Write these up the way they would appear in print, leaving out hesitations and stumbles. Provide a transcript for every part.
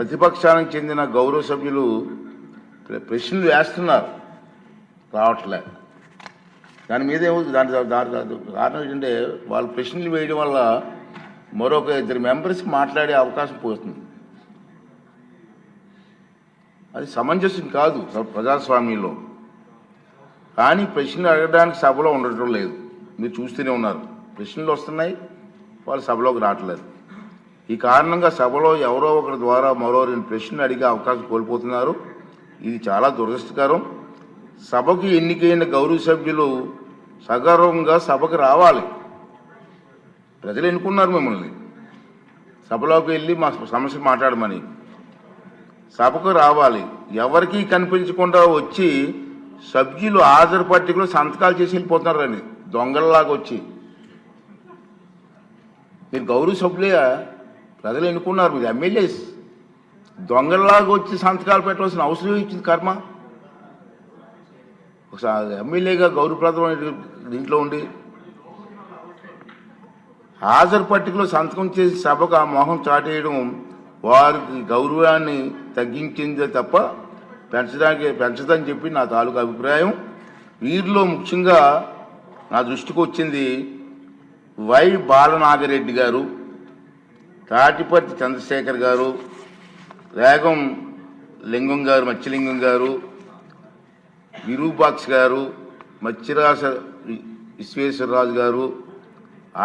ప్రతిపక్షానికి చెందిన గౌరవ సభ్యులు ప్రశ్నలు వేస్తున్నారు, రావట్లే. దాని మీద దాని కారణం ఏంటంటే వాళ్ళు ప్రశ్నలు వేయడం వల్ల మరొక 2 మెంబర్స్ మాట్లాడే అవకాశం పోతుంది. అది సమంజసం కాదు ప్రజాస్వామ్యంలో. కానీ ప్రశ్నలు అడగడానికి సభలో ఉండటం లేదు. మీరు చూస్తూనే ఉన్నారు, ప్రశ్నలు వస్తున్నాయి, వాళ్ళు సభలోకి రావట్లేదు. ఈ కారణంగా సభలో ఎవరో ఒకరి ద్వారా మరో 2 ప్రశ్నలు అడిగే అవకాశం కోల్పోతున్నారు. ఇది చాలా దురదృష్టకరం. సభకు ఎన్నికైన గౌరవ సభ్యులు సగర్వంగా సభకు రావాలి. ప్రజలు ఎన్నుకున్నారు మిమ్మల్ని, సభలోకి వెళ్ళి మా సమస్య మాట్లాడమని. సభకు రావాలి. ఎవరికీ కనిపించకుండా వచ్చి సభ్యులు హాజరు పట్టికలో సంతకాలు చేసి వెళ్ళిపోతున్నారని దొంగలలాగా వచ్చి. మీరు గౌరవ సభ్యులే, ప్రజలు ఎన్నుకున్నారు, మీరు ఎమ్మెల్యేస్. దొంగలలాగా వచ్చి సంతకాలు పెట్టవలసిన అవసరం ఇచ్చింది కర్మ. ఒకసారి ఎమ్మెల్యేగా గౌరవప్రదమైన దీంట్లో ఉండి హాజరు పట్టికలో సంతకం చేసి సభకు ఆ మొహం చాటేయడం వారికి గౌరవాన్ని తగ్గించిందే తప్ప పెంచదని చెప్పి నా తాలూకు అభిప్రాయం. వీరిలో ముఖ్యంగా నా దృష్టికి వచ్చింది వై బాలనాగిరెడ్డి గారు, తాటిపర్తి చంద్రశేఖర్ గారు, రేగం లింగం గారు, మత్స్యలింగం గారు, విరూపాక్ష గారు, మత్స్యరాజ విశ్వేశ్వరరాజు గారు,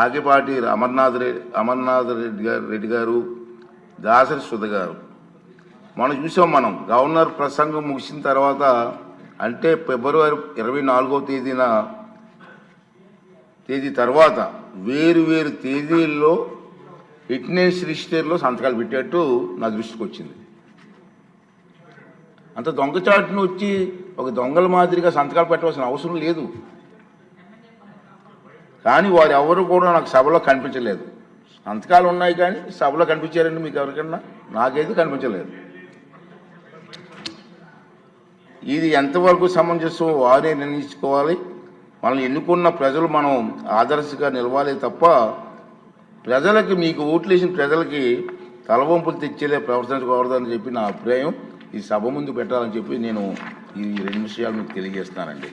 ఆగిపాటి అమర్నాథ్ రెడ్డి గారు, దాసరి సుధ గారు. మనం గవర్నర్ ప్రసంగం ముగిసిన తర్వాత, అంటే ఫిబ్రవరి 24వ తేదీ తర్వాత వేరు తేదీల్లో ఫిట్నెస్ రిజిస్టర్లో సంతకాలు పెట్టేట్టు నా దృష్టికి వచ్చింది. అంత దొంగచాటును వచ్చి ఒక దొంగల మాదిరిగా సంతకాలు పెట్టవలసిన అవసరం లేదు. కానీ వారు ఎవరు కూడా నాకు సభలో కనిపించలేదు. సంతకాలు ఉన్నాయి కానీ సభలో కనిపించారండి మీకు ఎవరికన్నా? నాకైతే కనిపించలేదు. ఇది ఎంతవరకు సమంజసం వారే నిర్ణయించుకోవాలి. మనల్ని ఎన్నుకున్న ప్రజలు మనం ఆదర్శంగా నిలవాలి తప్ప ప్రజలకి, మీకు ఓట్లు వేసిన ప్రజలకి తలవంపులు తెచ్చేలే ప్రవర్తించకూడదని చెప్పి నా అభిప్రాయం. ఈ సభ ముందు పెట్టాలని చెప్పి నేను ఈ 2 విషయాలు మీకు తెలియజేస్తున్నానండి.